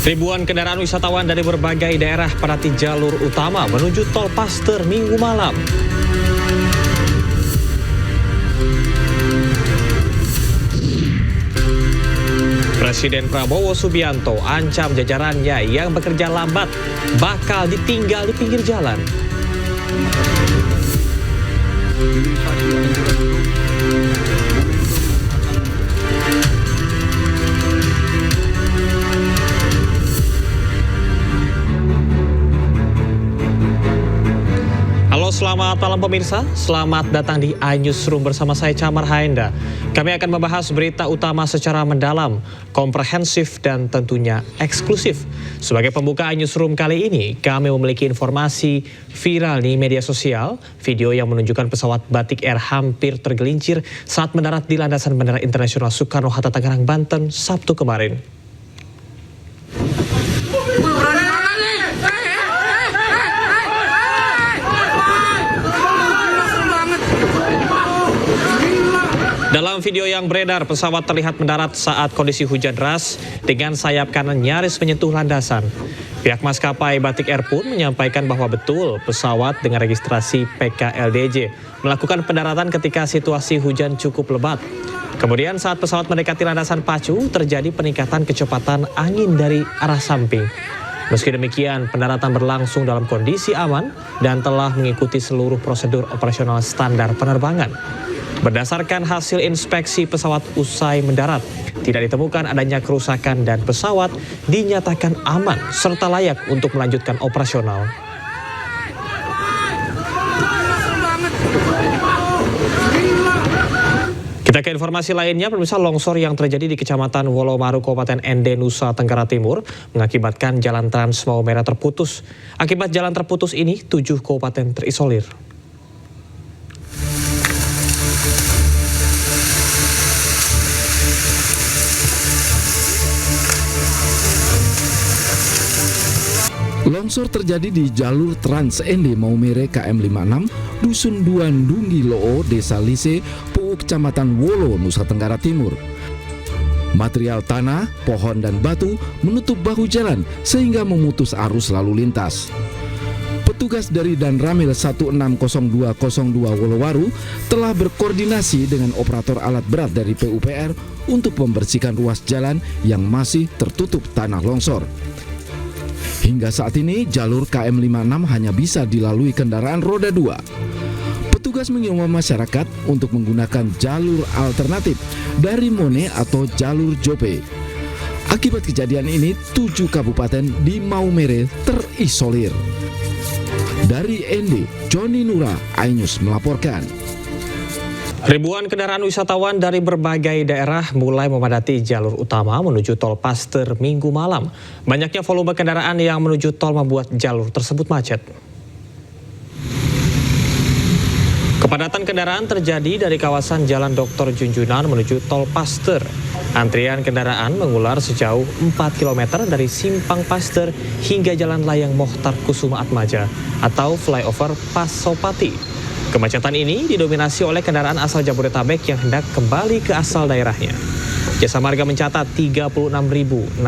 Ribuan kendaraan wisatawan dari berbagai daerah padati jalur utama menuju Tol Paster Minggu malam. Presiden Prabowo Subianto ancam jajarannya yang bekerja lambat bakal ditinggal di pinggir jalan. Halo, selamat malam pemirsa. Selamat datang di iNewsroom bersama saya Camar Haenda. Kami akan membahas berita utama secara mendalam, komprehensif dan tentunya eksklusif. Sebagai pembuka iNewsroom kali ini, kami memiliki informasi viral di media sosial, video yang menunjukkan pesawat Batik Air hampir tergelincir saat mendarat di landasan Bandara Internasional Soekarno-Hatta, Tangerang, Banten, Sabtu kemarin. Dalam video yang beredar, pesawat terlihat mendarat saat kondisi hujan deras dengan sayap kanan nyaris menyentuh landasan. Pihak maskapai Batik Air pun menyampaikan bahwa betul pesawat dengan registrasi PKLDJ melakukan pendaratan ketika situasi hujan cukup lebat. Kemudian saat pesawat mendekati landasan pacu, terjadi peningkatan kecepatan angin dari arah samping. Meski demikian, pendaratan berlangsung dalam kondisi aman dan telah mengikuti seluruh prosedur operasional standar penerbangan. Berdasarkan hasil inspeksi pesawat usai mendarat, tidak ditemukan adanya kerusakan dan pesawat dinyatakan aman serta layak untuk melanjutkan operasional. Kita ke informasi lainnya, pemirsa. Longsor yang terjadi di Kecamatan Wolomaru, Kabupaten Ende, Nusa Tenggara Timur mengakibatkan jalan Trans Maumere terputus. Akibat jalan terputus ini, 7 kabupaten terisolir. Longsor terjadi di jalur Trans Ende Maumere KM 56, Dusun Duan Dunggi Loo, Desa Lise, Puu, Kecamatan Wolo, Nusa Tenggara Timur. Material tanah, pohon dan batu menutup bahu jalan sehingga memutus arus lalu lintas. Petugas dari Danramil 160202 Wolowaru telah berkoordinasi dengan operator alat berat dari PUPR untuk membersihkan ruas jalan yang masih tertutup tanah longsor. Hingga saat ini, jalur KM 56 hanya bisa dilalui kendaraan roda 2. Petugas mengimbau masyarakat untuk menggunakan jalur alternatif dari Mone atau jalur Jope. Akibat kejadian ini, 7 kabupaten di Maumere terisolir. Dari Ende, Joni Nura, iNews melaporkan. Ribuan kendaraan wisatawan dari berbagai daerah mulai memadati jalur utama menuju Tol Paster Minggu malam. Banyaknya volume kendaraan yang menuju tol membuat jalur tersebut macet. Kepadatan kendaraan terjadi dari kawasan Jalan Dr. Junjunan menuju Tol Paster. Antrian kendaraan mengular sejauh 4 km dari Simpang Paster hingga Jalan Layang Mohtar Kusuma Atmaja atau flyover Pasopati. Kemacetan ini didominasi oleh kendaraan asal Jabodetabek yang hendak kembali ke asal daerahnya. Jasa Marga mencatat 36.664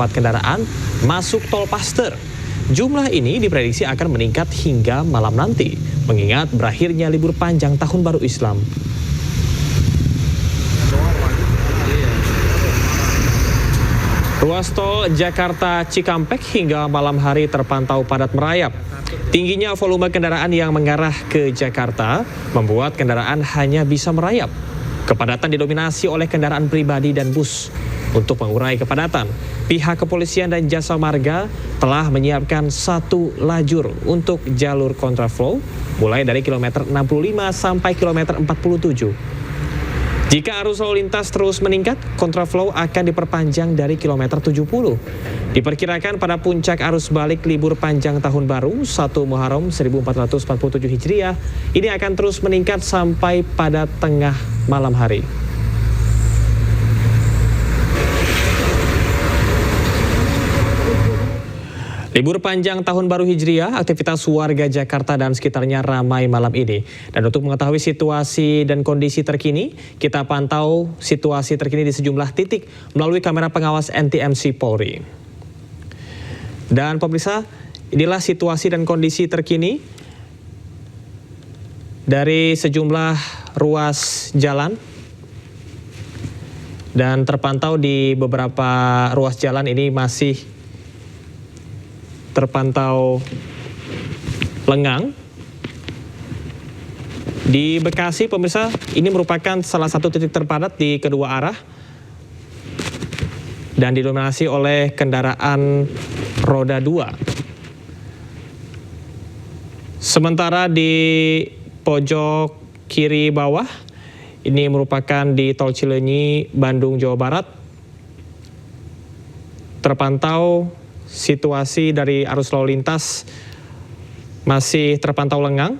kendaraan masuk Tol Paster. Jumlah ini diprediksi akan meningkat hingga malam nanti, mengingat berakhirnya libur panjang Tahun Baru Islam. Ruas tol Jakarta Cikampek hingga malam hari terpantau padat merayap. Tingginya volume kendaraan yang mengarah ke Jakarta membuat kendaraan hanya bisa merayap. Kepadatan didominasi oleh kendaraan pribadi dan bus. Untuk mengurai kepadatan, pihak kepolisian dan jasa marga telah menyiapkan 1 lajur untuk jalur kontraflow mulai dari kilometer 65 sampai kilometer 47. Jika arus lalu lintas terus meningkat, kontraflow akan diperpanjang dari kilometer 70. Diperkirakan pada puncak arus balik libur panjang Tahun Baru 1 Muharram 1447 Hijriah, ini akan terus meningkat sampai pada tengah malam hari. Libur panjang Tahun Baru Hijriah, aktivitas warga Jakarta dan sekitarnya ramai malam ini. Dan untuk mengetahui situasi dan kondisi terkini, kita pantau situasi terkini di sejumlah titik melalui kamera pengawas NTMC Polri. Dan pemirsa, inilah situasi dan kondisi terkini dari sejumlah ruas jalan. Dan terpantau di beberapa ruas jalan ini masih terpantau lengang. Di Bekasi, pemirsa, ini merupakan salah satu titik terpadat di kedua arah dan didominasi oleh kendaraan roda 2. Sementara di pojok kiri bawah, ini merupakan di Tol Cileunyi, Bandung, Jawa Barat. Terpantau situasi dari arus lalu lintas masih terpantau lengang,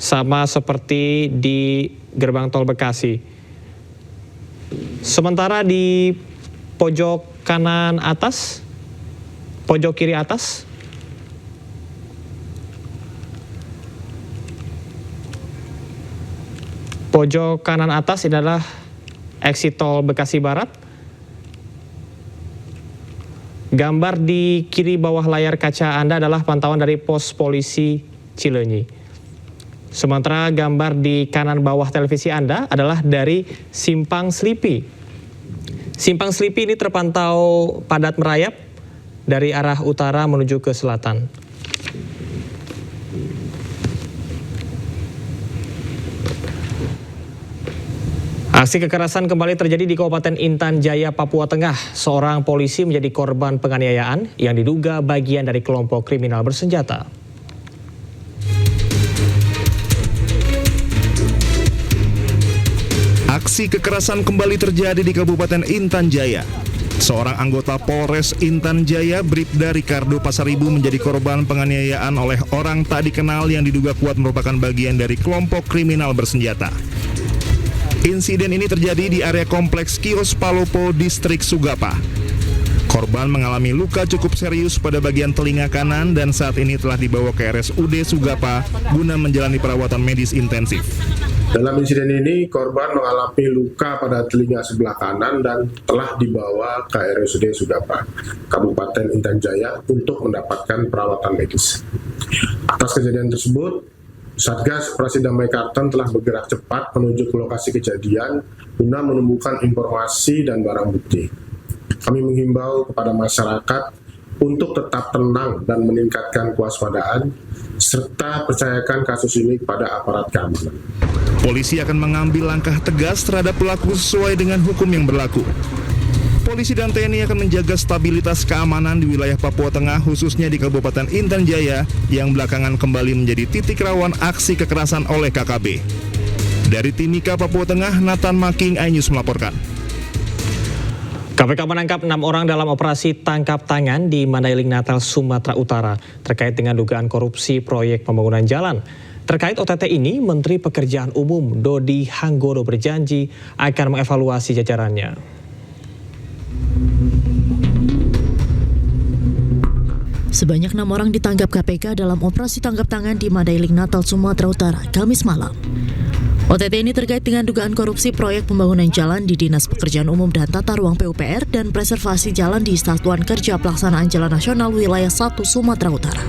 sama seperti di gerbang tol Bekasi. Sementara di pojok kanan atas, pojok kiri atas, pojok kanan atas ini adalah exit tol Bekasi Barat. Gambar di kiri bawah layar kaca Anda adalah pantauan dari pos polisi Cileunyi. Sementara gambar di kanan bawah televisi Anda adalah dari Simpang Slipi. Simpang Slipi ini terpantau padat merayap dari arah utara menuju ke selatan. Aksi kekerasan kembali terjadi di Kabupaten Intan Jaya, Papua Tengah. Seorang polisi menjadi korban penganiayaan yang diduga bagian dari kelompok kriminal bersenjata. Aksi kekerasan kembali terjadi di Kabupaten Intan Jaya. Seorang anggota Polres Intan Jaya, Bribda Ricardo Pasaribu, menjadi korban penganiayaan oleh orang tak dikenal yang diduga kuat merupakan bagian dari kelompok kriminal bersenjata. Insiden ini terjadi di area kompleks Kios Palopo, Distrik Sugapa. Korban mengalami luka cukup serius pada bagian telinga kanan dan saat ini telah dibawa ke RSUD Sugapa guna menjalani perawatan medis intensif. Dalam insiden ini, korban mengalami luka pada telinga sebelah kanan dan telah dibawa ke RSUD Sugapa, Kabupaten Intan Jaya untuk mendapatkan perawatan medis. Atas kejadian tersebut, Satgas Operasi Damai Kartens telah bergerak cepat menuju ke lokasi kejadian guna menemukan informasi dan barang bukti. Kami menghimbau kepada masyarakat untuk tetap tenang dan meningkatkan kewaspadaan, serta percayakan kasus ini kepada aparat keamanan. Polisi akan mengambil langkah tegas terhadap pelaku sesuai dengan hukum yang berlaku. Polisi dan TNI akan menjaga stabilitas keamanan di wilayah Papua Tengah, khususnya di Kabupaten Intan Jaya yang belakangan kembali menjadi titik rawan aksi kekerasan oleh KKB. Dari Timika, Papua Tengah, Nathan Making, iNews melaporkan. KPK menangkap 6 orang dalam operasi tangkap tangan di Mandailing, Natal, Sumatera Utara terkait dengan dugaan korupsi proyek pembangunan jalan. Terkait OTT ini, Menteri Pekerjaan Umum Dodi Hanggoro berjanji akan mengevaluasi jajarannya. Sebanyak 6 orang ditangkap KPK dalam operasi tangkap tangan di Mandailing, Natal, Sumatera Utara, Kamis malam. OTT ini terkait dengan dugaan korupsi proyek pembangunan jalan di Dinas Pekerjaan Umum dan Tata Ruang PUPR dan preservasi jalan di Satuan Kerja Pelaksanaan Jalan Nasional Wilayah 1 Sumatera Utara.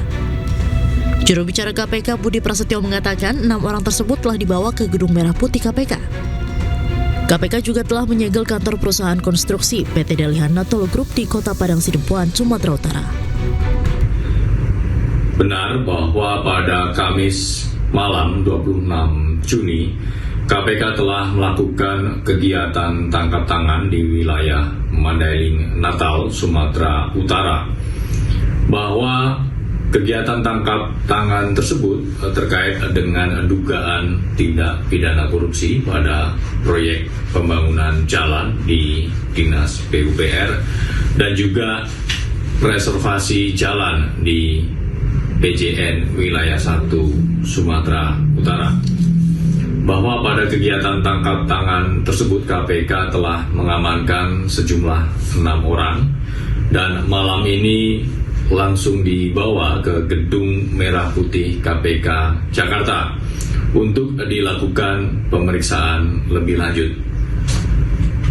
Juru bicara KPK Budi Prasetyo mengatakan 6 orang tersebut telah dibawa ke Gedung Merah Putih KPK. KPK juga telah menyegel kantor perusahaan konstruksi PT Delihan Natolo Group di Kota Padang Sidempuan, Sumatera Utara. Benar bahwa pada Kamis malam 26 Juni, KPK telah melakukan kegiatan tangkap tangan di wilayah Mandailing, Natal, Sumatera Utara. Bahwa kegiatan tangkap tangan tersebut terkait dengan dugaan tindak pidana korupsi pada proyek pembangunan jalan di Dinas PUPR dan juga reservasi jalan di PJN Wilayah 1 Sumatera Utara. Bahwa pada kegiatan tangkap tangan tersebut KPK telah mengamankan sejumlah 6 orang dan malam ini langsung dibawa ke Gedung Merah Putih KPK Jakarta untuk dilakukan pemeriksaan lebih lanjut.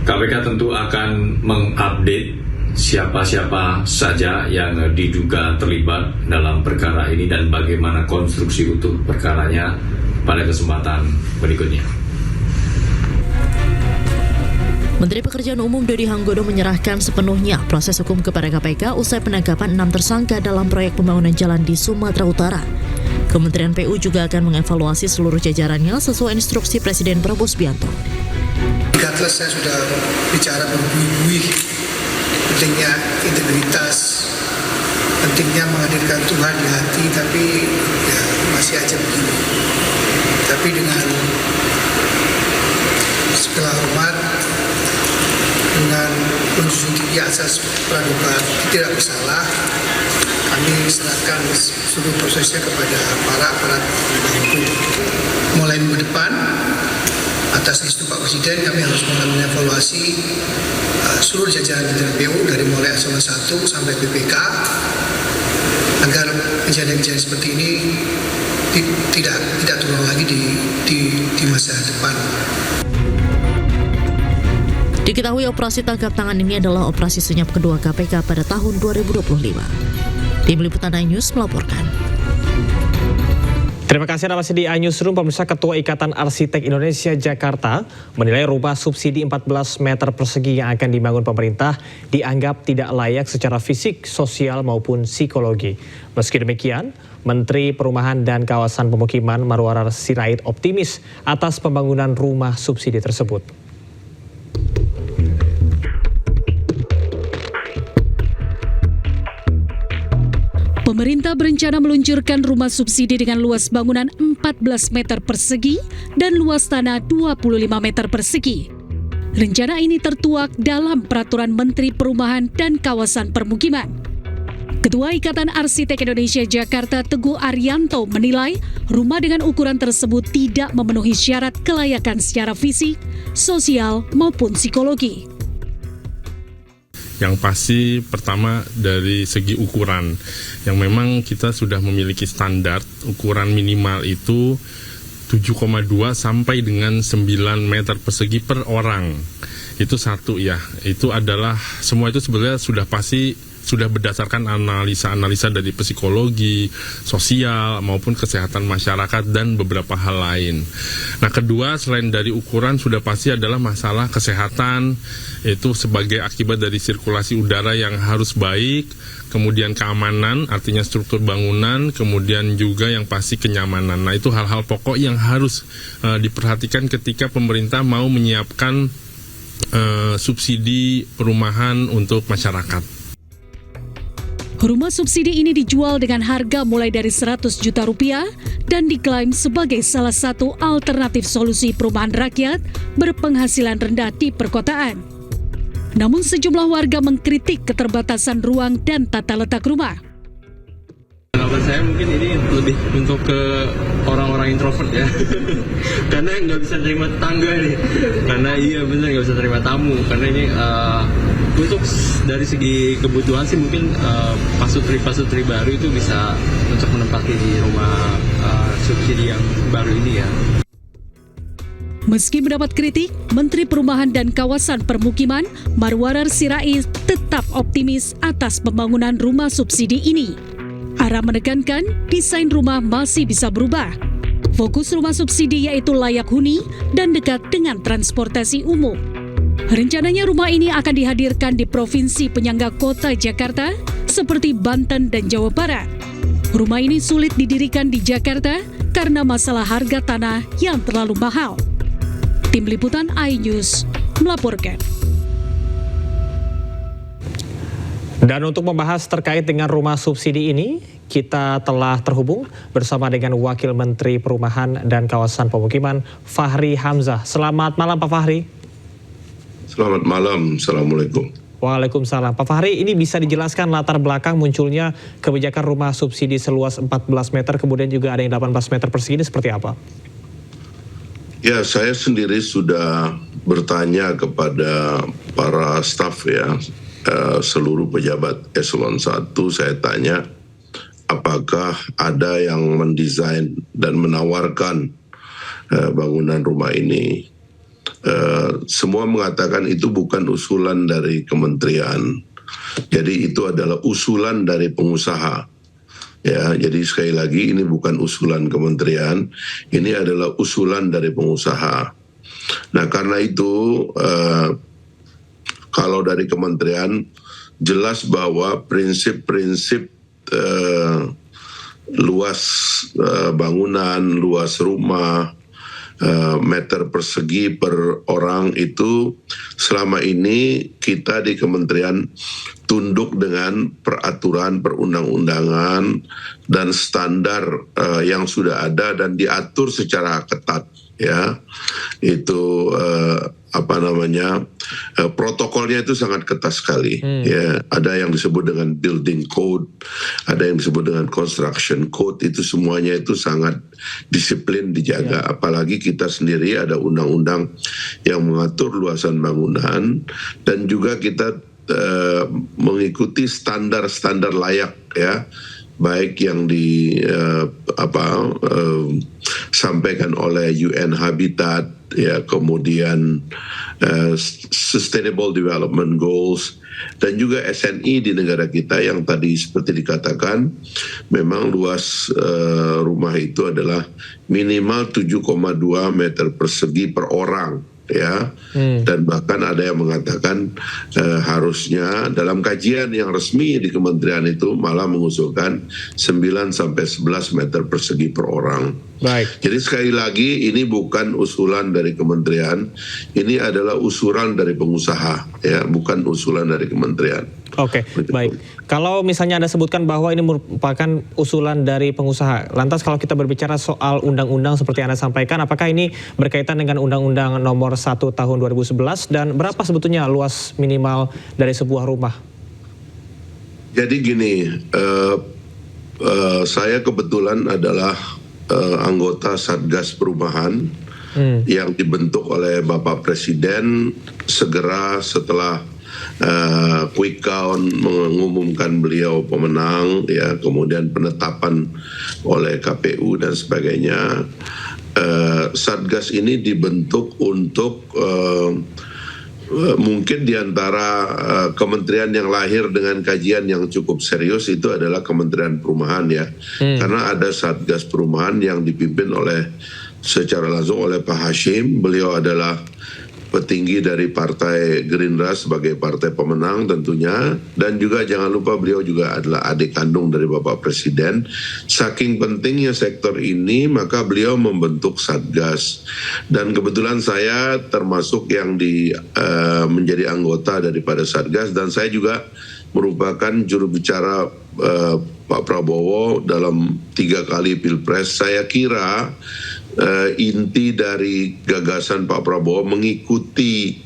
KPK tentu akan mengupdate siapa-siapa saja yang diduga terlibat dalam perkara ini dan bagaimana konstruksi utuh perkaranya pada kesempatan berikutnya. Menteri Pekerjaan Umum Dodi Hanggodo menyerahkan sepenuhnya proses hukum kepada KPK usai penangkapan 6 tersangka dalam proyek pembangunan jalan di Sumatera Utara. Kementerian PU juga akan mengevaluasi seluruh jajarannya sesuai instruksi Presiden Prabowo Subianto. Regardless, saya sudah bicara berbuih-buih pentingnya integritas, pentingnya menghadirkan Tuhan di hati, tapi ya masih aja begini. Tapi dengan segala hormat, dengan menjunjung tinggi asas praduga tidak bersalah, kami serahkan seluruh prosesnya kepada para aparat penegak hukum. Mulai minggu depan, atas restu Pak Presiden, kami harus mengevaluasi seluruh jajaran PU dari mulai eselon 1 sampai BPK agar kejadian-kejadian seperti ini tidak terulang lagi di masa depan. Diketahui operasi tangkap tangan ini adalah operasi senyap kedua KPK pada tahun 2025. Tim Liputan iNews melaporkan. Terima kasih Anda masih di iNewsroom. Pemirsa, Ketua Ikatan Arsitek Indonesia Jakarta menilai rumah subsidi 14 meter persegi yang akan dibangun pemerintah dianggap tidak layak secara fisik, sosial maupun psikologi. Meski demikian, Menteri Perumahan dan Kawasan Pemukiman Marwarar Sirait optimis atas pembangunan rumah subsidi tersebut. Pemerintah berencana meluncurkan rumah subsidi dengan luas bangunan 14 meter persegi dan luas tanah 25 meter persegi. Rencana ini tertuak dalam Peraturan Menteri Perumahan dan Kawasan Permukiman. Ketua Ikatan Arsitek Indonesia Jakarta Teguh Arianto menilai rumah dengan ukuran tersebut tidak memenuhi syarat kelayakan secara fisik, sosial maupun psikologi. Yang pasti pertama dari segi ukuran, yang memang kita sudah memiliki standar ukuran minimal itu 7,2 sampai dengan 9 meter persegi per orang. Itu satu ya, itu adalah semua itu sebenarnya sudah pasti sudah berdasarkan analisa-analisa dari psikologi, sosial, maupun kesehatan masyarakat dan beberapa hal lain. Nah, kedua, selain dari ukuran sudah pasti adalah masalah kesehatan, itu sebagai akibat dari sirkulasi udara yang harus baik, kemudian keamanan, artinya struktur bangunan, kemudian juga yang pasti kenyamanan. Nah, itu hal-hal pokok yang harus diperhatikan ketika pemerintah mau menyiapkan subsidi perumahan untuk masyarakat. Rumah subsidi ini dijual dengan harga mulai dari 100 juta rupiah dan diklaim sebagai salah satu alternatif solusi perumahan rakyat berpenghasilan rendah di perkotaan. Namun sejumlah warga mengkritik keterbatasan ruang dan tata letak rumah. Pendapat saya mungkin ini lebih untuk ke orang-orang introvert ya. Karena nggak bisa terima tetangga nih. Karena iya benar nggak bisa terima tamu. Karena ini untuk dari segi kebutuhan sih mungkin pasutri baru itu bisa untuk menempati di rumah subsidi yang baru ini ya. Meski mendapat kritik, Menteri Perumahan dan Kawasan Permukiman Marwarar Sirait tetap optimis atas pembangunan rumah subsidi ini. Ara menekankan desain rumah masih bisa berubah. Fokus rumah subsidi yaitu layak huni dan dekat dengan transportasi umum. Rencananya rumah ini akan dihadirkan di provinsi penyangga kota Jakarta seperti Banten dan Jawa Barat. Rumah ini sulit didirikan di Jakarta karena masalah harga tanah yang terlalu mahal. Tim Liputan iNews melaporkan. Dan untuk membahas terkait dengan rumah subsidi ini, kita telah terhubung bersama dengan Wakil Menteri Perumahan dan Kawasan Pemukiman Fahri Hamzah. Selamat malam Pak Fahri. Selamat malam, Assalamualaikum. Waalaikumsalam. Pak Fahri, ini bisa dijelaskan latar belakang munculnya kebijakan rumah subsidi seluas 14 meter, kemudian juga ada yang 18 meter persegi ini seperti apa? Ya, saya sendiri sudah bertanya kepada para staf ya, seluruh pejabat eselon 1, saya tanya apakah ada yang mendesain dan menawarkan bangunan rumah ini. Semua mengatakan itu bukan usulan dari kementerian, Jadi itu adalah usulan dari pengusaha. Ya, jadi sekali lagi ini bukan usulan kementerian, ini adalah usulan dari pengusaha. Nah, karena itu kalau dari kementerian jelas bahwa prinsip-prinsip luas bangunan, luas rumah, meter persegi per orang itu selama ini kita di kementerian tunduk dengan peraturan perundang-undangan dan standar yang sudah ada dan diatur secara ketat, ya. Itu protokolnya itu sangat ketat sekali. Ya, ada yang disebut dengan building code, ada yang disebut dengan construction code, itu semuanya itu sangat disiplin dijaga. Apalagi kita sendiri ada undang-undang yang mengatur luasan bangunan dan juga kita mengikuti standar-standar layak, ya, baik yang sampaikan oleh UN Habitat, ya, kemudian Sustainable Development Goals, dan juga SNI di negara kita yang tadi seperti dikatakan memang luas rumah itu adalah minimal 7,2 meter persegi per orang, ya. Dan bahkan ada yang mengatakan harusnya dalam kajian yang resmi di kementerian itu malah mengusulkan 9 sampai 11 meter persegi per orang. Baik. Jadi sekali lagi ini bukan usulan dari kementerian, ini adalah usulan dari pengusaha, ya, bukan usulan dari kementerian. Oke, baik. Kalau misalnya Anda sebutkan bahwa ini merupakan usulan dari pengusaha, lantas kalau kita berbicara soal undang-undang seperti Anda sampaikan, apakah ini berkaitan dengan Undang-Undang Nomor 1 Tahun 2011 dan berapa sebetulnya luas minimal dari sebuah rumah? Jadi gini, saya kebetulan adalah anggota Satgas Perumahan yang dibentuk oleh Bapak Presiden segera setelah quick count mengumumkan beliau pemenang, ya, kemudian penetapan oleh KPU dan sebagainya. Satgas ini dibentuk untuk mungkin diantara kementerian yang lahir dengan kajian yang cukup serius itu adalah Kementerian Perumahan, ya. Karena ada Satgas Perumahan yang dipimpin secara langsung oleh Pak Hashim. Beliau adalah petinggi dari Partai Gerindra sebagai partai pemenang tentunya, dan juga jangan lupa beliau juga adalah adik kandung dari Bapak Presiden. Saking pentingnya sektor ini maka beliau membentuk Satgas, dan kebetulan saya termasuk yang menjadi anggota daripada Satgas, dan saya juga merupakan juru bicara Pak Prabowo dalam 3 kali Pilpres. Saya kira inti dari gagasan Pak Prabowo mengikuti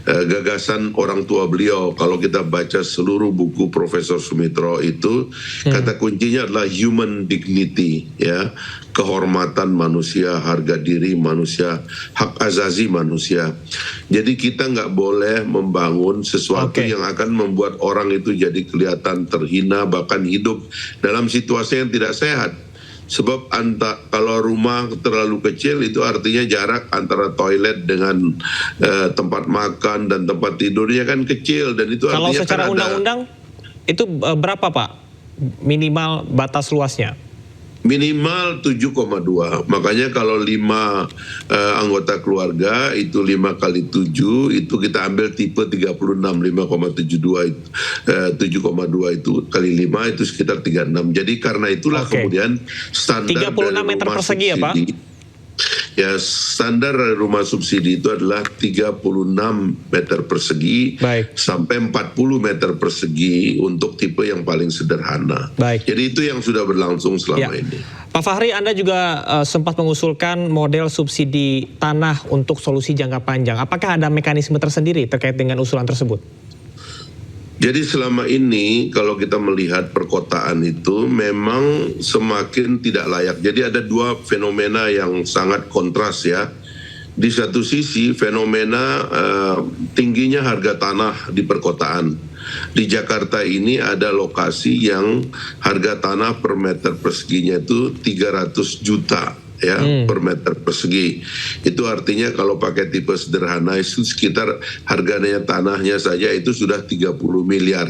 gagasan orang tua beliau. Kalau kita baca seluruh buku Profesor Sumitro itu, kata kuncinya adalah human dignity, ya, kehormatan manusia, harga diri manusia, hak azazi manusia. Jadi kita nggak boleh membangun sesuatu yang akan membuat orang itu jadi kelihatan terhina, bahkan hidup dalam situasi yang tidak sehat. Sebab kalau rumah terlalu kecil itu artinya jarak antara toilet dengan tempat makan dan tempat tidurnya kan kecil, dan itu kalau artinya secara undang-undang itu berapa, Pak, minimal batas luasnya? Minimal 7,2. Makanya kalau 5 anggota keluarga itu 5 kali 7 itu kita ambil tipe 36, 5,72 itu 7,2 itu kali 5 itu sekitar 36. Jadi karena itulah kemudian standar 36 meter persegi, ya, Pak? Ya, standar rumah subsidi itu adalah 36 meter persegi sampai 40 meter persegi untuk tipe yang paling sederhana. Jadi itu yang sudah berlangsung selama ini. Pak Fahri, Anda juga sempat mengusulkan model subsidi tanah untuk solusi jangka panjang. Apakah ada mekanisme tersendiri terkait dengan usulan tersebut? Jadi selama ini kalau kita melihat perkotaan itu memang semakin tidak layak. Jadi ada 2 fenomena yang sangat kontras, ya. Di satu sisi fenomena tingginya harga tanah di perkotaan. Di Jakarta ini ada lokasi yang harga tanah per meter perseginya itu 300 juta. Ya, per meter persegi. Itu artinya kalau pakai tipe sederhana itu sekitar harganya tanahnya saja itu sudah 30 miliar.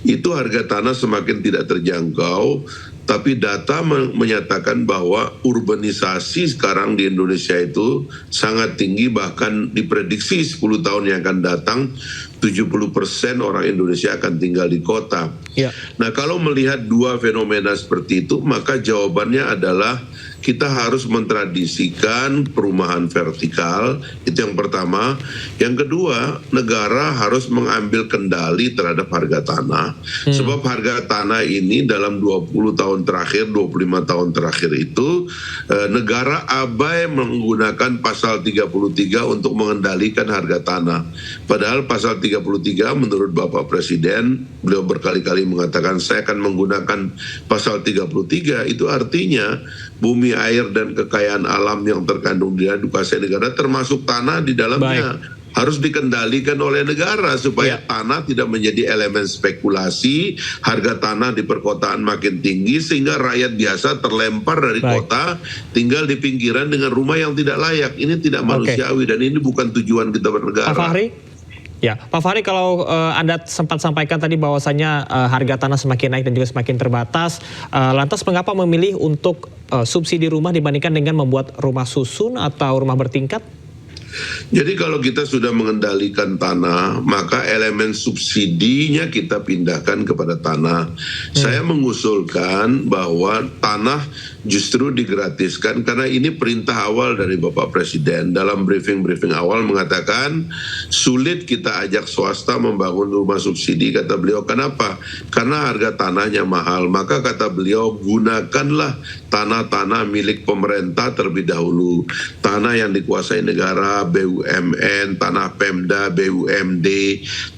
itu harga tanah semakin tidak terjangkau. Tapi data menyatakan bahwa urbanisasi sekarang di Indonesia itu sangat tinggi, bahkan diprediksi 10 tahun yang akan datang 70% orang Indonesia akan tinggal di kota. Ya. Nah, kalau melihat dua fenomena seperti itu, maka jawabannya adalah kita harus mentradisikan perumahan vertikal, itu yang pertama. Yang kedua, negara harus mengambil kendali terhadap harga tanah. Sebab harga tanah ini dalam 20 tahun terakhir, 25 tahun terakhir itu, negara abai menggunakan pasal 33 untuk mengendalikan harga tanah. Padahal pasal 33 menurut Bapak Presiden, beliau berkali-kali mengatakan saya akan menggunakan pasal 33, itu artinya bumi, air, dan kekayaan alam yang terkandung di dalam kuasai negara termasuk tanah di dalamnya. Harus dikendalikan oleh negara supaya tanah tidak menjadi elemen spekulasi, harga tanah di perkotaan makin tinggi sehingga rakyat biasa terlempar dari kota tinggal di pinggiran dengan rumah yang tidak layak. Ini tidak manusiawi dan ini bukan tujuan kita bernegara. Pak Fahri? Ya, Pak Fahri, kalau Anda sempat sampaikan tadi bahwasanya harga tanah semakin naik dan juga semakin terbatas, lantas mengapa memilih untuk subsidi rumah dibandingkan dengan membuat rumah susun atau rumah bertingkat? Jadi kalau kita sudah mengendalikan tanah, maka elemen subsidinya kita pindahkan kepada tanah. Saya mengusulkan bahwa tanah justru digratiskan karena ini perintah awal dari Bapak Presiden. Dalam briefing awal mengatakan sulit kita ajak swasta membangun rumah subsidi, kata beliau. Kenapa? Karena harga tanahnya mahal. Maka kata beliau, gunakanlah tanah-tanah milik pemerintah terlebih dahulu. Tanah yang dikuasai negara, BUMN, tanah Pemda, BUMD,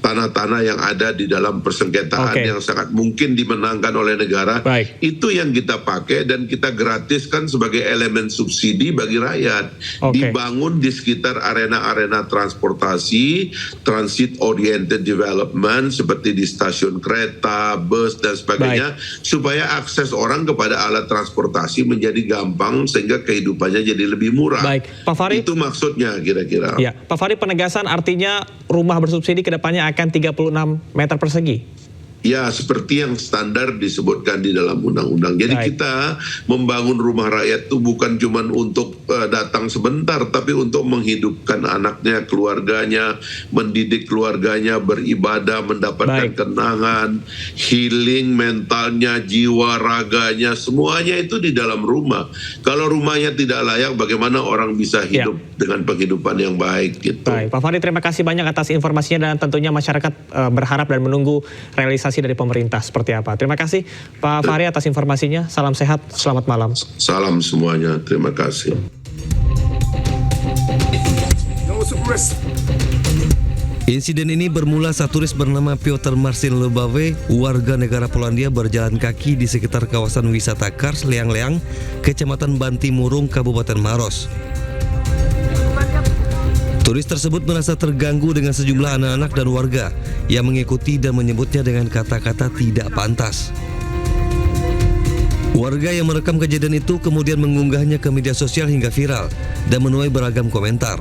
tanah-tanah yang ada di dalam persengketaan yang sangat mungkin dimenangkan oleh negara. Itu yang kita pakai dan kita gratiskan sebagai elemen subsidi bagi rakyat. Dibangun di sekitar arena-arena transportasi, transit oriented development seperti di stasiun kereta, bus dan sebagainya, supaya akses orang kepada alat transportasi menjadi gampang sehingga kehidupannya jadi lebih murah. Pak Fahri, itu maksudnya kira-kira. Ya, Pak Fahri, penegasan artinya rumah bersubsidi kedepannya akan 36 meter persegi. Ya, seperti yang standar disebutkan di dalam undang-undang. Jadi kita membangun rumah rakyat itu bukan cuma untuk datang sebentar, tapi untuk menghidupkan anaknya, keluarganya, mendidik keluarganya, beribadah, mendapatkan kenangan, healing mentalnya, jiwa, raganya, semuanya itu di dalam rumah. Kalau rumahnya tidak layak, bagaimana orang bisa hidup dengan penghidupan yang baik gitu. Pak Fahri, terima kasih banyak atas informasinya dan tentunya masyarakat berharap dan menunggu realisasi dari pemerintah seperti apa. Terima kasih Pak Fahri atas informasinya. Salam sehat, selamat malam. Salam semuanya, terima kasih. Insiden ini bermula saat turis bernama Piotr Marcin Lubave, warga negara Polandia, berjalan kaki di sekitar kawasan wisata Kars Leang-Leang, Kecamatan Bantimurung, Kabupaten Maros. Turis tersebut merasa terganggu dengan sejumlah anak-anak dan warga yang mengikuti dan menyebutnya dengan kata-kata tidak pantas. Warga yang merekam kejadian itu kemudian mengunggahnya ke media sosial hingga viral dan menuai beragam komentar.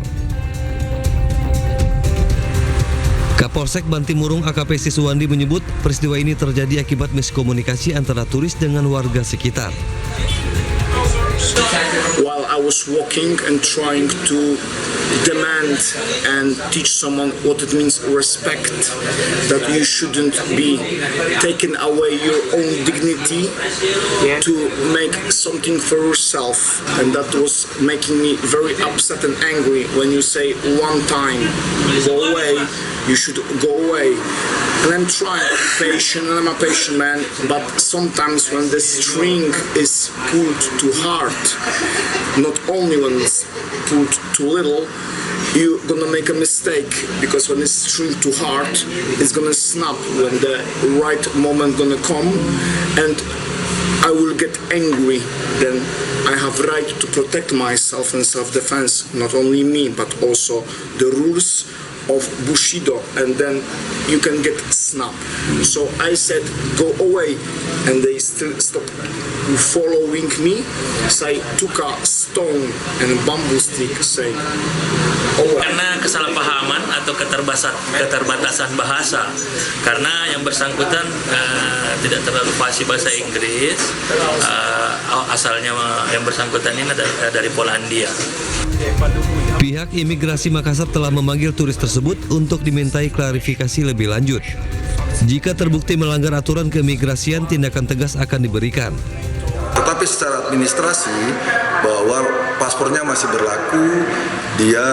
Kapolsek Bantimurung AKP Siswandi menyebut peristiwa ini terjadi akibat miskomunikasi antara turis dengan warga sekitar. While I was walking and trying to demand and teach someone what it means respect, that you shouldn't be taken away your own dignity to make something for yourself, and that was making me very upset and angry when you say one time go away, you should go away. And I'm trying to be patient, and I'm a patient man, but sometimes when the string is pulled too hard, not only when it's pulled too little, you're gonna make a mistake, because when it's string too hard, it's gonna snap when the right moment gonna come, and I will get angry. Then I have right to protect myself in self-defense, not only me, but also the rules of Bushido, and then you can get snapped. So I said, go away, and they still stopped following me. So I took a stone and a bamboo stick, say, Karena kesalahpahaman atau keterbatasan bahasa, karena yang bersangkutan tidak terlalu fasih bahasa Inggris, asalnya yang bersangkutan ini dari Polandia. Pihak imigrasi Makassar telah memanggil turis tersebut untuk dimintai klarifikasi lebih lanjut. Jika terbukti melanggar aturan keimigrasian, tindakan tegas akan diberikan. Tetapi secara administrasi bahwa paspornya masih berlaku, dia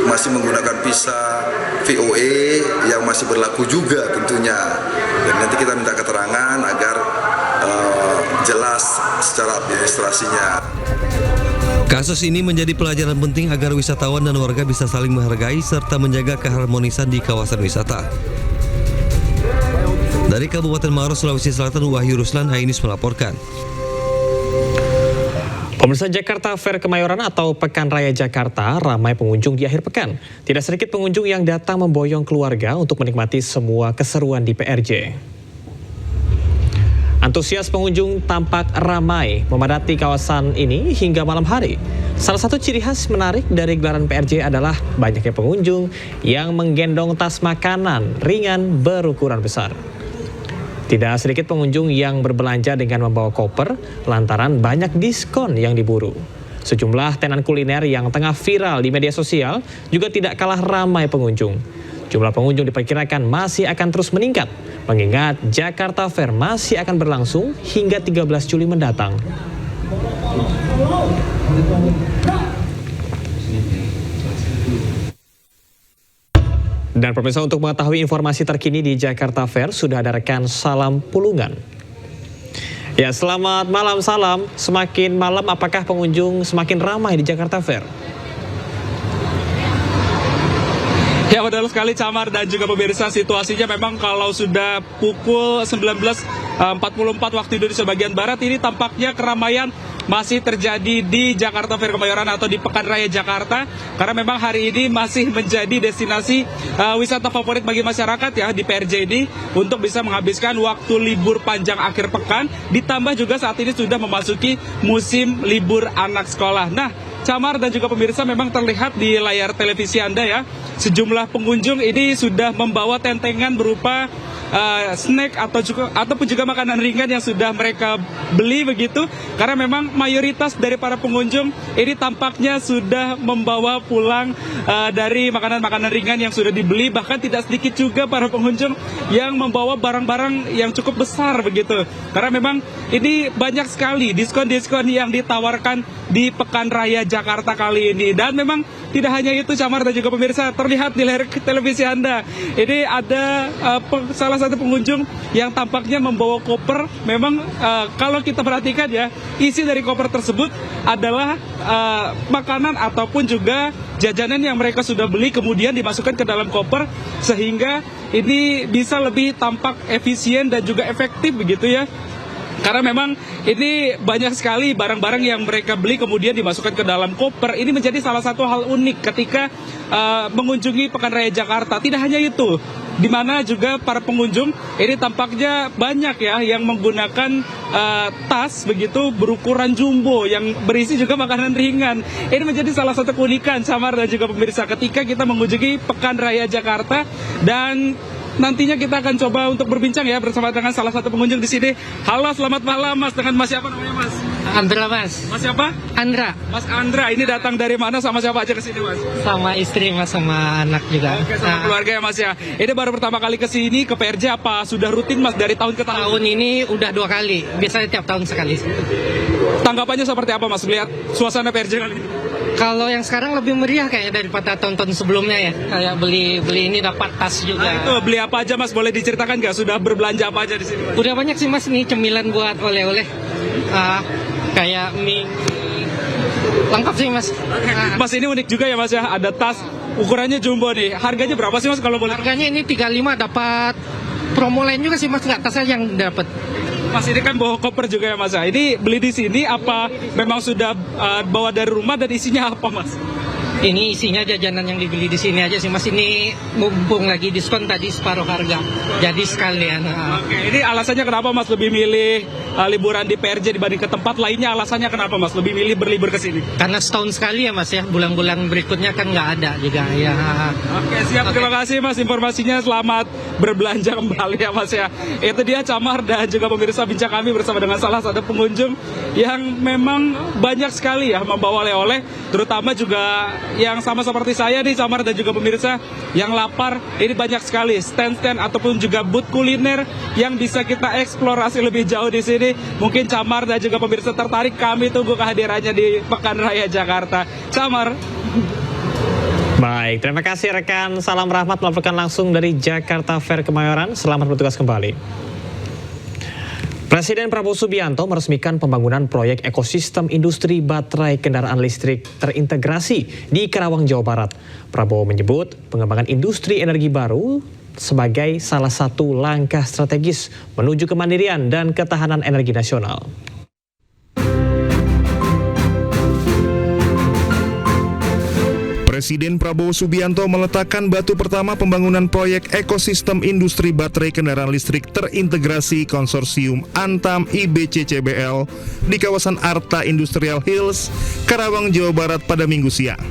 masih menggunakan visa VOE yang masih berlaku juga tentunya. Dan nanti kita minta keterangan agar jelas secara administrasinya. Kasus ini menjadi pelajaran penting agar wisatawan dan warga bisa saling menghargai serta menjaga keharmonisan di kawasan wisata. Dari Kabupaten Maros, Sulawesi Selatan, Wahyu Ruslan, Ainus melaporkan. Pemirsa, Jakarta Fair Kemayoran atau Pekan Raya Jakarta ramai pengunjung di akhir pekan. Tidak sedikit pengunjung yang datang memboyong keluarga untuk menikmati semua keseruan di PRJ. Antusias pengunjung tampak ramai memadati kawasan ini hingga malam hari. Salah satu ciri khas menarik dari gelaran PRJ adalah banyaknya pengunjung yang menggendong tas makanan ringan berukuran besar. Tidak sedikit pengunjung yang berbelanja dengan membawa koper lantaran banyak diskon yang diburu. Sejumlah tenan kuliner yang tengah viral di media sosial juga tidak kalah ramai pengunjung. Jumlah pengunjung diperkirakan masih akan terus meningkat, mengingat Jakarta Fair masih akan berlangsung hingga 13 Juli mendatang. Dan pemirsa, untuk mengetahui informasi terkini di Jakarta Fair, sudah ada rekan Salam Pulungan. Ya, selamat malam Salam. Semakin malam apakah pengunjung semakin ramai di Jakarta Fair? Ya, betul sekali Camar dan juga pemirsa, situasinya memang kalau sudah pukul 19.44 waktu Indonesia bagian Barat, ini tampaknya keramaian masih terjadi di Jakarta Fair Kemayoran atau di Pekan Raya Jakarta, karena memang hari ini masih menjadi destinasi wisata favorit bagi masyarakat ya di PRJ ini untuk bisa menghabiskan waktu libur panjang akhir pekan, ditambah juga saat ini sudah memasuki musim libur anak sekolah. Nah, Camar dan juga pemirsa, memang terlihat di layar televisi Anda ya, sejumlah pengunjung ini sudah membawa tentengan berupa snack ataupun juga makanan ringan yang sudah mereka beli begitu, karena memang mayoritas dari para pengunjung ini tampaknya sudah membawa pulang dari makanan-makanan ringan yang sudah dibeli. Bahkan tidak sedikit juga para pengunjung yang membawa barang-barang yang cukup besar begitu, karena memang ini banyak sekali diskon-diskon yang ditawarkan di Pekan Raya Jakarta kali ini. Dan memang tidak hanya itu Camar dan juga pemirsa, terlihat di layar televisi Anda ini ada salah satu pengunjung yang tampaknya membawa koper. Memang kalau kita perhatikan ya, isi dari koper tersebut adalah makanan ataupun juga jajanan yang mereka sudah beli kemudian dimasukkan ke dalam koper, sehingga ini bisa lebih tampak efisien dan juga efektif begitu ya. Karena memang ini banyak sekali barang-barang yang mereka beli kemudian dimasukkan ke dalam koper. Ini menjadi salah satu hal unik ketika mengunjungi Pekan Raya Jakarta. Tidak hanya itu, di mana juga para pengunjung ini tampaknya banyak ya yang menggunakan tas begitu berukuran jumbo yang berisi juga makanan ringan. Ini menjadi salah satu keunikan Samar dan juga pemirsa ketika kita mengunjungi Pekan Raya Jakarta. Dan nantinya kita akan coba untuk berbincang ya bersama dengan salah satu pengunjung di sini. Halo, selamat malam Mas. Dengan Mas siapa namanya Mas? Andra Mas. Mas siapa? Andra. Mas Andra, ini datang dari mana, sama siapa aja ke sini Mas? Sama istri Mas, sama anak juga. Oke, sama keluarga ya Mas ya. Ini baru pertama kali ke sini ke PRJ, apa sudah rutin Mas dari tahun ke tahun? Tahun ini udah 2 kali, biasanya tiap tahun sekali. Tanggapannya seperti apa Mas melihat suasana PRJ kali ini? Kalau yang sekarang lebih meriah kayak daripada tahun-tahun sebelumnya ya. Kayak beli ini dapat tas juga. Nah, itu beli apa aja Mas? Boleh diceritakan nggak? Sudah berbelanja apa aja di sini Mas? Udah banyak sih Mas, nih cemilan buat oleh-oleh. Kayak mie lengkap sih Mas. Mas, ini unik juga ya Mas ya, ada tas ukurannya jumbo nih. Harganya berapa sih Mas kalau boleh? Harganya ini 35, dapat promo lain juga sih Mas, nggak tasnya yang dapat. Mas, ini kan bawa koper juga ya Mas ya. Ini beli di sini apa memang sudah bawa dari rumah, dan isinya apa Mas? Ini isinya jajanan yang dibeli di sini aja sih Mas. Ini mumpung lagi diskon tadi separuh harga. Jadi sekalian. Oke, ini alasannya kenapa Mas lebih milih liburan di PRJ dibanding ke tempat lainnya. Alasannya kenapa Mas lebih milih berlibur ke sini? Karena setahun sekali ya Mas ya, bulan-bulan berikutnya kan nggak ada juga ya. Oke, siap. Terima kasih Mas informasinya. Selamat berbelanja kembali ya Mas ya. Itu dia Camar dan juga pemirsa bincang kami bersama dengan salah satu pengunjung yang memang banyak sekali ya membawa oleh-oleh, terutama juga yang sama seperti saya nih Camar dan juga pemirsa yang lapar. Ini banyak sekali stand-stand ataupun juga booth kuliner yang bisa kita eksplorasi lebih jauh di sini. Mungkin Camar dan juga pemirsa tertarik, kami tunggu kehadirannya di Pekan Raya Jakarta. Camar. Baik, terima kasih rekan Salam Rahmat melaporkan langsung dari Jakarta Fair Kemayoran. Selamat bertugas kembali. Presiden Prabowo Subianto meresmikan pembangunan proyek ekosistem industri baterai kendaraan listrik terintegrasi di Karawang, Jawa Barat. Prabowo menyebut pengembangan industri energi baru sebagai salah satu langkah strategis menuju kemandirian dan ketahanan energi nasional. Presiden Prabowo Subianto meletakkan batu pertama pembangunan proyek ekosistem industri baterai kendaraan listrik terintegrasi konsorsium Antam IBC-CBL di kawasan Arta Industrial Hills, Karawang, Jawa Barat pada Minggu siang.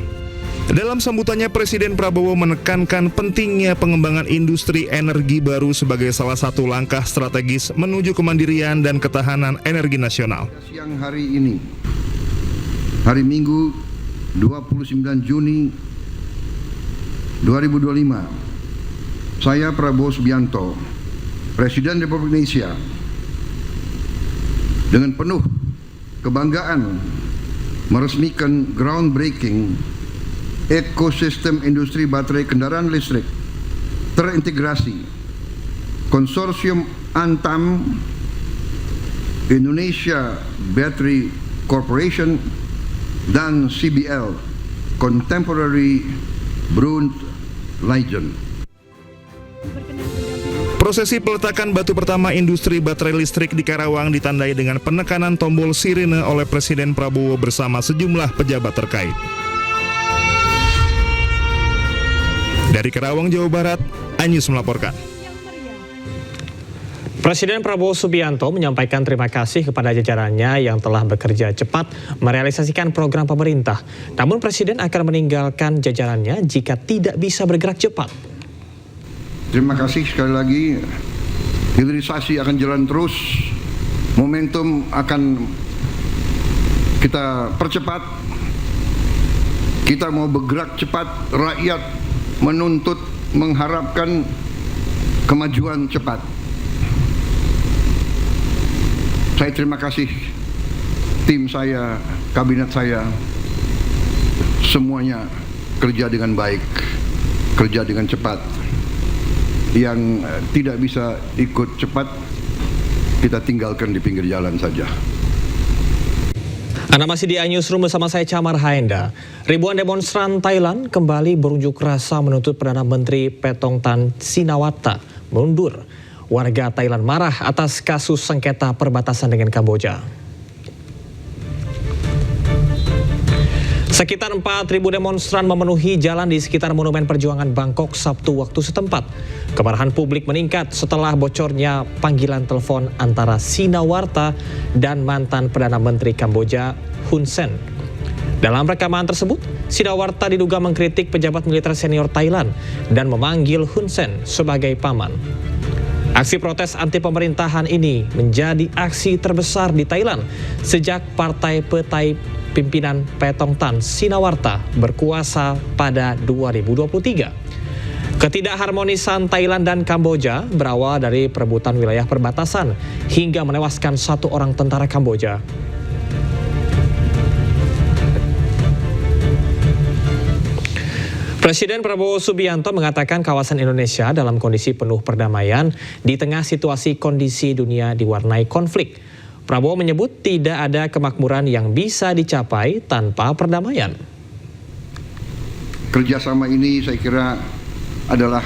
Dalam sambutannya, Presiden Prabowo menekankan pentingnya pengembangan industri energi baru sebagai salah satu langkah strategis menuju kemandirian dan ketahanan energi nasional. Siang hari ini, hari Minggu 29 Juni 2025, saya Prabowo Subianto, Presiden Republik Indonesia, dengan penuh kebanggaan meresmikan groundbreaking ekosistem industri baterai kendaraan listrik terintegrasi konsorsium Antam Indonesia Battery Corporation dan CBL Contemporary Brund Legend. Prosesi peletakan batu pertama industri baterai listrik di Karawang ditandai dengan penekanan tombol sirine oleh Presiden Prabowo bersama sejumlah pejabat terkait. Dari Karawang, Jawa Barat, Anyus melaporkan. Presiden Prabowo Subianto menyampaikan terima kasih kepada jajarannya yang telah bekerja cepat merealisasikan program pemerintah. Namun Presiden akan meninggalkan jajarannya jika tidak bisa bergerak cepat. Terima kasih sekali lagi. Hilirisasi akan jalan terus. Momentum akan kita percepat. Kita mau bergerak cepat. Rakyat menuntut, mengharapkan kemajuan cepat. Saya terima kasih tim saya, kabinet saya, semuanya kerja dengan baik, kerja dengan cepat. Yang tidak bisa ikut cepat, kita tinggalkan di pinggir jalan saja. Anda masih di iNewsroom bersama saya Camar Haenda. Ribuan demonstran Thailand kembali berunjuk rasa menuntut Perdana Menteri Paetongtarn Shinawatra mundur. Warga Thailand marah atas kasus sengketa perbatasan dengan Kamboja. Sekitar 4.000 demonstran memenuhi jalan di sekitar Monumen Perjuangan Bangkok Sabtu waktu setempat. Kemarahan publik meningkat setelah bocornya panggilan telepon antara Shinawatra dan mantan Perdana Menteri Kamboja Hun Sen. Dalam rekaman tersebut, Shinawatra diduga mengkritik pejabat militer senior Thailand dan memanggil Hun Sen sebagai paman. Aksi protes anti pemerintahan ini menjadi aksi terbesar di Thailand sejak Partai Petai pimpinan Paetongtarn Shinawatra berkuasa pada 2023. Ketidakharmonisan Thailand dan Kamboja berawal dari perebutan wilayah perbatasan hingga menewaskan 1 orang tentara Kamboja. Presiden Prabowo Subianto mengatakan kawasan Indonesia dalam kondisi penuh perdamaian di tengah situasi kondisi dunia diwarnai konflik. Prabowo menyebut tidak ada kemakmuran yang bisa dicapai tanpa perdamaian. Kerjasama ini saya kira adalah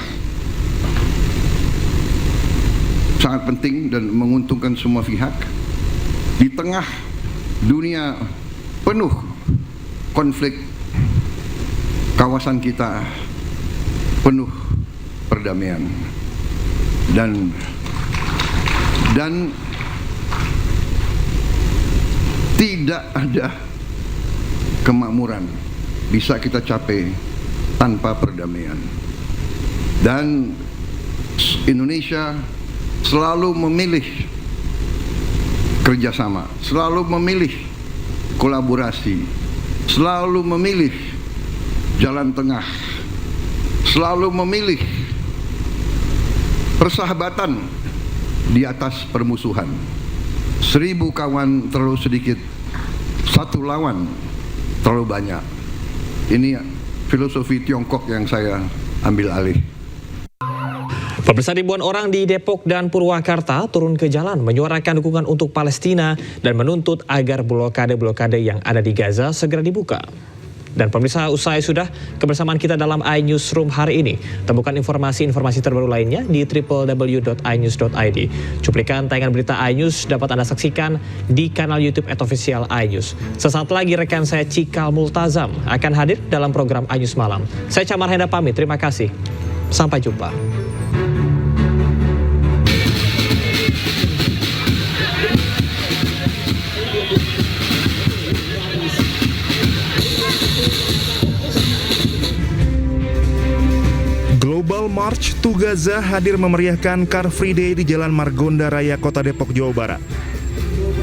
sangat penting dan menguntungkan semua pihak. Di tengah dunia penuh konflik, kawasan kita penuh perdamaian dan Tidak ada kemakmuran bisa kita capai tanpa perdamaian. Dan Indonesia selalu memilih kerjasama, selalu memilih kolaborasi, selalu memilih jalan tengah, selalu memilih persahabatan di atas permusuhan. 1000 kawan terlalu sedikit, 1 lawan terlalu banyak. Ini filosofi Tiongkok yang saya ambil alih. Pemirsa, ribuan orang di Depok dan Purwakarta turun ke jalan menyuarakan dukungan untuk Palestina dan menuntut agar blokade-blokade yang ada di Gaza segera dibuka. Dan pemirsa, usai sudah kebersamaan kita dalam iNewsroom hari ini. Temukan informasi-informasi terbaru lainnya di www.inews.id. Cuplikan tayangan berita iNews dapat Anda saksikan di kanal YouTube @official iNews. Sesaat lagi rekan saya Cikal Multazam akan hadir dalam program iNews Malam. Saya Camar Henda pamit, terima kasih. Sampai jumpa. Global March to Gaza hadir memeriahkan Car Free Day di Jalan Margonda Raya, Kota Depok, Jawa Barat.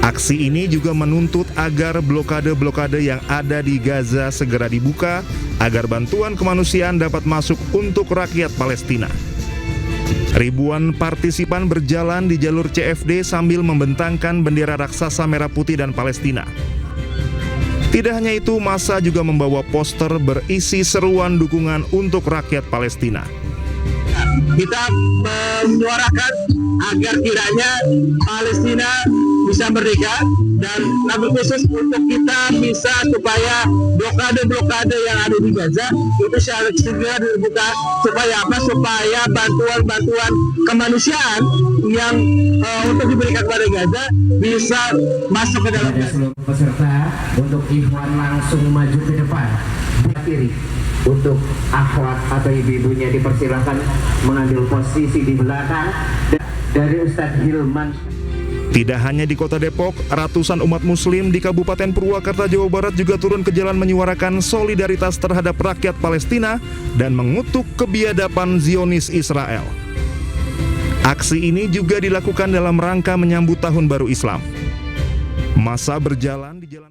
Aksi ini juga menuntut agar blokade-blokade yang ada di Gaza segera dibuka agar bantuan kemanusiaan dapat masuk untuk rakyat Palestina. Ribuan partisipan berjalan di jalur CFD sambil membentangkan bendera raksasa merah putih dan Palestina. Tidak hanya itu, massa juga membawa poster berisi seruan dukungan untuk rakyat Palestina. Kita menyuarakan agar kiranya Palestina bisa merdeka, dan nabi khusus untuk kita bisa supaya blokade-blokade yang ada di Gaza itu segera dibuka. Supaya apa? Supaya bantuan-bantuan kemanusiaan yang untuk diberikan kepada Gaza bisa masuk ke dalam. Seluruh peserta untuk Ikhwan langsung maju ke depan. Kiri untuk akhwat atau ibu-ibunya dipersilakan mengambil posisi di belakang. Dari Ustadz Hilman. Tidak hanya di Kota Depok, ratusan umat muslim di Kabupaten Purwakarta, Jawa Barat juga turun ke jalan menyuarakan solidaritas terhadap rakyat Palestina dan mengutuk kebiadaban Zionis Israel. Aksi ini juga dilakukan dalam rangka menyambut Tahun Baru Islam. Massa berjalan di jalan